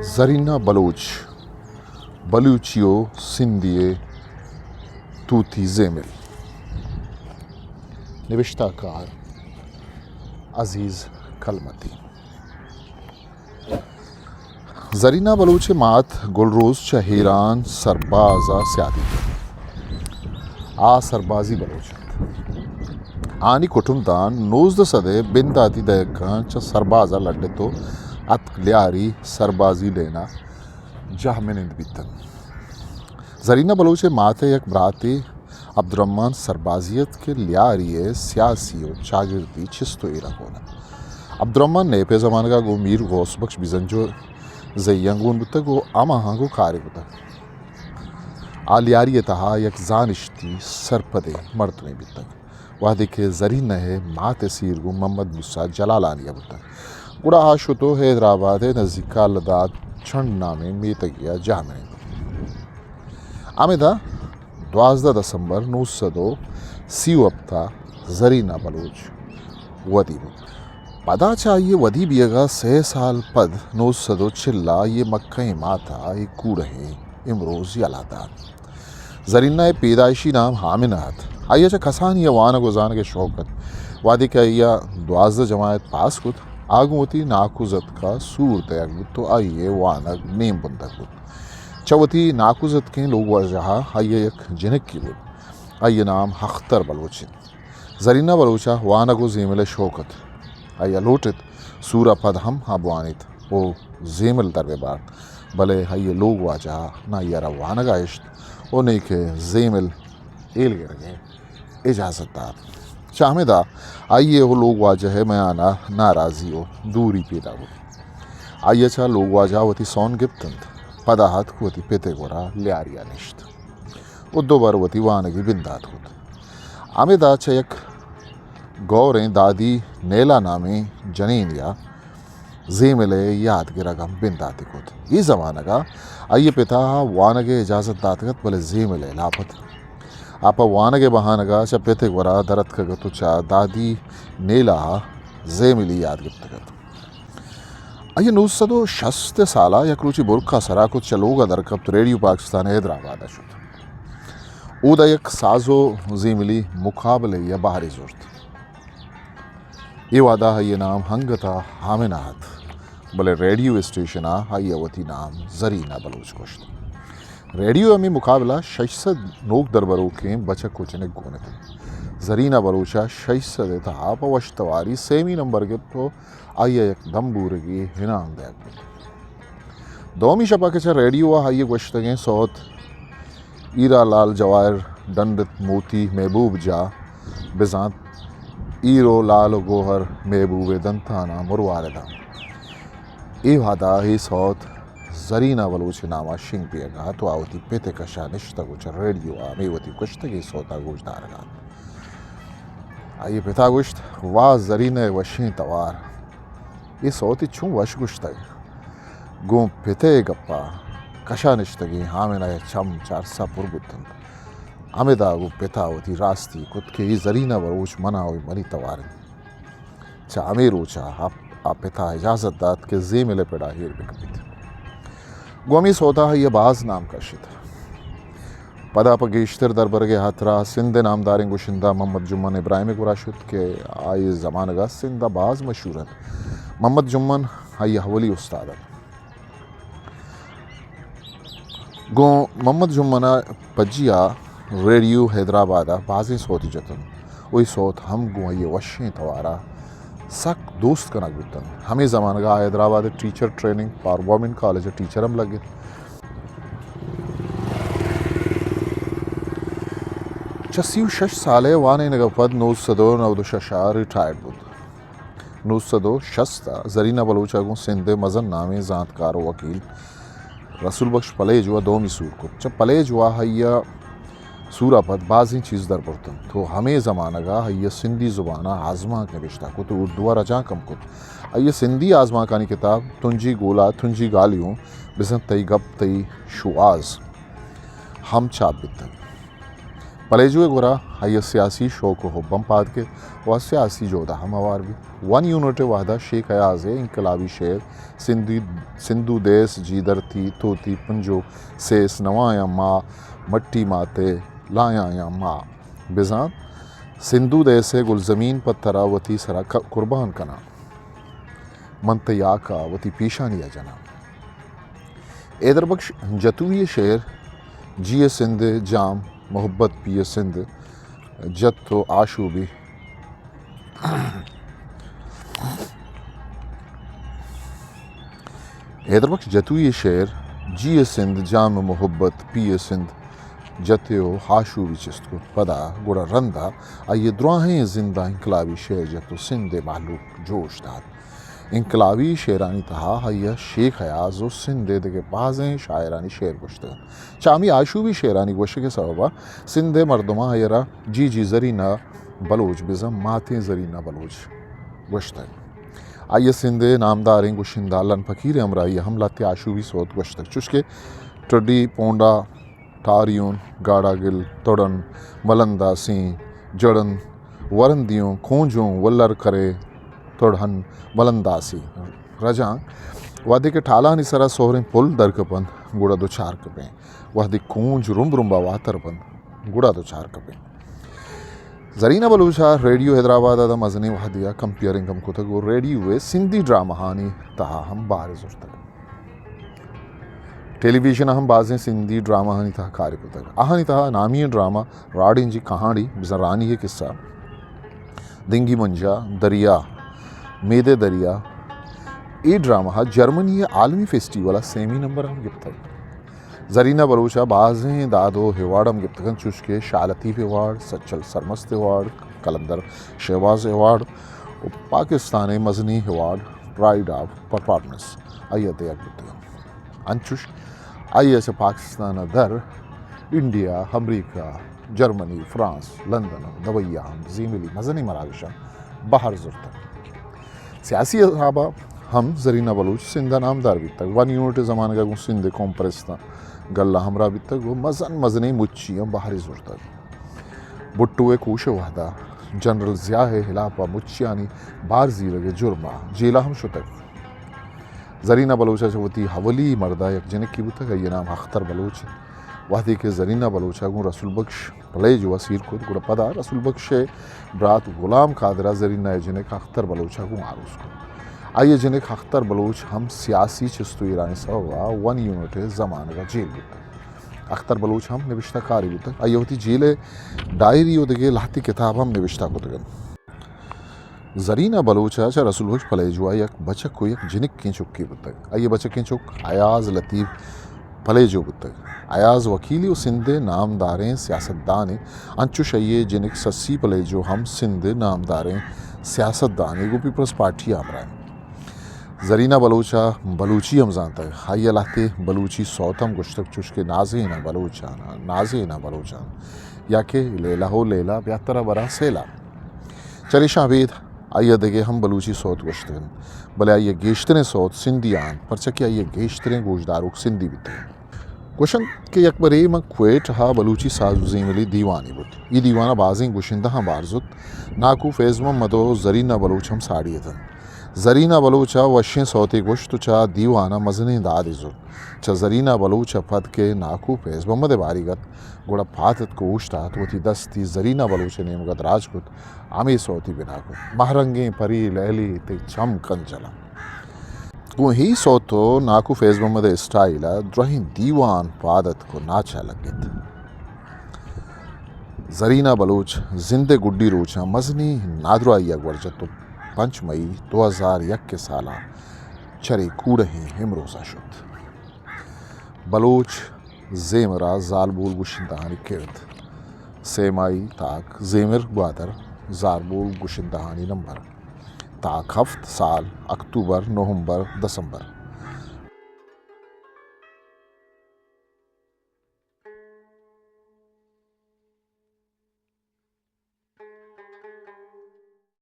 Zarina Bloch बलूचियो सिंधिए तूती ज़ेमिल। नविश्ताकार अज़ीज़ कलमती। ज़रीना बलूच मात गुलरोज़ चहीरान सरबाज़ा स्यादी आ सरबाजी Bloch आनी कुटुमदान 19 सदे बिंदाती दयकां च सरबाजा लड्डे तो अतल्यारी सरबाजी लेना जहमिनिंद बितन। ज़रीना बलोच माते एक ब्राते अब्दुर्रहमान सरबाजियत के लियारिए सियासी और शागिर्दी छिस्तो इराकोना अब्दुर्रहमान ने पे ज़मान का गो मीर गौस बख्श बिजंजो जयंगून बुता गो आमा हांगो कार्य बुता आलियारी तहा एक जानिश्ती सरपदे मर्तने बिता वह देखे ज़रीना है माते सीर गो मोहम्मद मुसा जलालानिया बुता गुड़ा आशुतो हैदराबाद नज़दीका लदात छंड नामे मीतगिया जामे आमेदा 12 दिसंबर 1930 हफ्ता ज़रीना बलोच वदी पदा चाहिए वदी बियगा 6 साल पद 900 चिल्ला ये मक्का माता ये कूड़े इमरोज़ यलादा ज़रीना पैदाइशी नाम हामिनात आइया चा खसान या वाना गुजान के शौकत वादी का या 12 जमायत पास कुत आगू होती नाकुजत का सूर तैयार तो आइए वानक नेम बंदक चवती नाकुजत के लोग वजहा आइए एक जिनक की बुद आइए नाम हख्तर बलोचिन ज़रीना बलोचा वानगो ज़ेमिल शौकत आइया लोटित सूरा पद हम हाबवानित वो ज़ेमिल दरबे बार भले आइए लोग वाजहा ना यारा वानगा इश्त वो नहीं के ज़ेमिल एल गिर इजाज़तदार चाहमेदा आइए वो लोग वाजह है मैं आना नाराज़ी हो दूरी पैदा हो आइए चा लोग वाजह वती सौन गिप्तंत पदाहत वती पेते गोरा लियारिया निश्त उद्दो बार वती वानगी बिंदात होत आमेदा चयक गौरें दादी नेला नामे जनीनिया ज़ेमिले याद गिरागम बिंदाती होत ये ज़माना का आइए पिता वानगे इजाज़त दातगत भले ज़ेमिले लापत आप वानगे बहानगा चा पेते गोरा दरत का गतुचा दादी नेला ज़ेमिली याद गिप्तगत आइए 1960 साला यकरूची बुरखा सराकुत चलोगा दरकब रेडियो पाकिस्तान हैदराबाद शुद उदयक साजो ज़ेमिली मुकाबले या बाहरी ज़ोरत ये वादा है ये नाम हंगता हामिनात भले रेडियो स्टेशन हाइय वती नाम ज़रीना बलोच कोश्त रेडियो अमी मुकाबला 600 नोक दरबरों के बचक कोचने गोने थे ज़रीना बलोचा 600 था आप वश्तवारी सेमी नंबर के तो आइए एक दम्बूरगी हिनाम देख दोमी शपा के रेडियो आइए वश्तगें सौत ईरा लाल जवाहर दंडत मोती महबूब जा बिजात ईरो लाल गोहर महबूब दंताना मुरवारदा ए वादा ही सौत ज़रीना बलोच नामा शिंग पिएगा तो आवती पेते कशा निश्ता गुच रेडियो मेवती कुश्तगी सोता गुजदारगा आइए पिता गुश्त वाह ज़रीना वशी तवार ये सौती छू वश गुश्ता गो पिते गप्पा कशा निश्तगी हामिना चम चार सा पुरबुतन आमेदा गो पिता होती रास्ती खुद के ही ज़रीना बलोच मना हुई मरी तवार चा अमीर ऊँचा आप पिता इजाज़त दात के ज़ेमिले पेड़ा हीर बिकबित गोमी सोता है ये बाज नाम का शित पदा पगेश्तर दरबर के हाथरा सिंध नामदार गुशिंदा मोहम्मद जुम्मन इब्राहिम गुराशुद के आए ज़मानगा सिंधा बाज मशहूर मोहम्मद जुम्मन हाई हवली उस्ताद गो मोहम्मद जुम्मना पजिया रेडियो हैदराबाद बाजी सोती जतन वही सोत हम गो ये वशें तवारा सक दोस्त कनक बितन हमें ज़मान का हैदराबाद टीचर ट्रेनिंग पार गवर्नमेंट कॉलेज टीचर हम लगे चस्यू 6 साले वाने नगपद 996 रिटायर्ड बुद 960 ज़रीना बलोचा को सिंधे मजन नामे ज़ातकार वकील रसूल बख्श पलेज हुआ दो मिसूर को जब पलेज हुआ हैया सूरापद बाजी चीज़ दर बर्तन तो हमें ज़माना का हैया सिंधी ज़ुबाना आज़मा के रिश्ता को तो उर्दू रजा कम को ये सिंधी आज़मा कानी किताब तुंजी गोला तुंजी गालियों बिजन तई गप तई शुआज हम चाप बितन पलेजुए गोरा हाई सियासी शौक हो बम पाद के वह सियासी जोदा हम आवार भी वन यूनिट वाहदा शेख अयाज इनकलाबी शेर सिंधु देश जीदर थी तोती पंजो सेस नवाया माँ मट्टी माते लाया या माँ बिजान सिंधु देश गुल ज़मीन पत्थरा वती सरा कुर्बान कना मनतया का वती पीशानिया जना एदर बख्श जतुए शेर जिए सिंध जाम मोहब्बत पिए सिंध जत तो आशूबी एदर बख्श जतुए शेर जिए सिंध जाम मोहब्बत पिए सिंध जत्यो हाशूबी चिस्त को पदा गुड़ा रंदा आइए द्राहें जिंदा इंकलाबी शेर जतो सिंध मालूक जोश दाद इंकलाबी शेरानी तहा हया शेख अयाज और सिंधे के बाज़ें शायरानी शेर गुश्तन चामी आशूबी शेरानी गोश के सबबा सिंधे मर्दमा हयरा जी जरीना बलोच बिज़म माते जरीना बलोच गुश्तन आइए सिंधे नामदारें गुशिंदा लन फकीर अमराई हमला ते आशूबी सोत गुश्तन चुशके टड्डी पोंडा टारियून गाड़ा गिल तोड़न मलंदा सी जड़न वरंदियों खोजों वल्लर करे तोड़हन मलंदासी रजा वादे के ठाला निसरा सोहरें पुल दरकपन गुड़ा दो चार कपें वादे कूंज रुम रुम्बा वातरपन गुड़ा दो चार कपें जरीना बलूचा रेडियो हैदराबाद आदा मजनी वादिया कंपेयरिंग हम कुतग वो रेडियो वे सिंधी ड्रामा हानी तहा हम बाहर जुर्तग टेलीविजन हम बाजें सिंधी ड्रामा हानी तहा कार्य कुतग आहानी तहा नामी ड्रामा राडिन जी कहानी बिजरानी है किस्सा दिंगी मंजा दरिया मेदे दरिया ये ड्रामा हा जर्मनी आलमी फेस्टिवल सेमी नंबर हम गिफ्त जरीना बलूचा बाज़ें दादो हिवाड़ हम गिफ्त चुस्के शालतीफ़ award Sachal Sarmast award Qalandar Shahbaz award और पाकिस्तानी मजनी अवार्ड प्राइड ऑफ परफॉर्मेंस आइए गिफ्त अंचुश आइए से पाकिस्तान दर India America Germany France London दवैया जीमिली मजनी मरागशा बाहर जुर्त सियासी सहाबा हम जरीना बलूच सिंधा नामदार भी तक वन यूनिट ज़माने का सिंध कॉम्प्रेस्ता गल्ला हमरा भी तक वो मजनी मुच्ची बाहरी जुर्त बुट्टुए कूश वादा जनरल ज़िया हिलापा मुच्चियानी बारजी लगे जुर्मा जेला हम शुतक जरीना बलूचा चवती हवली मर्दा एक जनक की बुतक ये नाम अख्तर बलूच वादे के जरीना बलूचा गु रसूल बख्श पले जो वसीर को गुड़ा पदा रसूल बख्श ब्रात गुलाम कादरा जरीना जनक अख्तर बलूचा गु आरूस को आइए जनक अख्तर बलूच हम सियासी चस्तु ईरानी सवा वन यूनिट ज़माने का जेल बुतक अख्तर बलूच हम निविश्ता कारी बुतक आइए होती जेल डायरी उदगे लाती किताब हम निविश्ता को तगन जरीना बलूचा चा रसूल बख्श पले जो एक बचक को एक जिनिक की चुक्की बुतक आइए बचक की चुक अयाज लतीफ़ पले जो बुतक अयाज वकीली सिंधे नामदारें सियासतदान अंचुशये जिनिक सस्सी पले जो हम सिंधे नामदारें सियासतदान गो पीपल्स पार्टी आमराएं जरीना बलूचा बलूची हम जानता है हाई लाते बलूची सौतम गुश्तक चुशके नाजे ना बलूचान या के लेला हो लेला ब्यातरा बरा सेला चरिशा वेद आइए देगे हम बलूची सौत गुश्तन भले आइए गेश्तरे सौत सिंधियान परचके आइए गेश्तरे गोशदारुक सिंधी बिते गुशन के यकबरे म क्वेट हा बलूची साजुजी मिली दीवानी बुत ये दीवाना बाजिंग गुशिंदा हम बारजुत नाकू फेजम मदो जरीना बलूच हम साड़ी थन जरीना बलूचा वशें सौती गुश्त चा दीवाना मजनी दाद इजुत चा जरीना बलूचा पद के नाकू फेजम मदे बारीगत गुड़ा फातत को उश्तात वती दस्ती जरीना बलूच नेमगत राजकुत आमी सौती बिना को महरंगे परी लैली ते चमकन चला वो ही सौतो नाकू फेसबुक मदे स्टाइला द्रही दीवान पादत को नाचा लगित जरीना बलूच जिंदे गुड्डी रोचा मजनी नादराई अकबरजतो 5 मई 2001 के साला चरे कूड़ही हिमरोजा शुद्ध बलूच जेमरा जालबूल गुशिंदहानी किर्द सेमाई ताक जेमर ग्वादर जारबूल गुशिंदहानी नंबर ताक हफ्त साल अक्टूबर नवंबर दिसंबर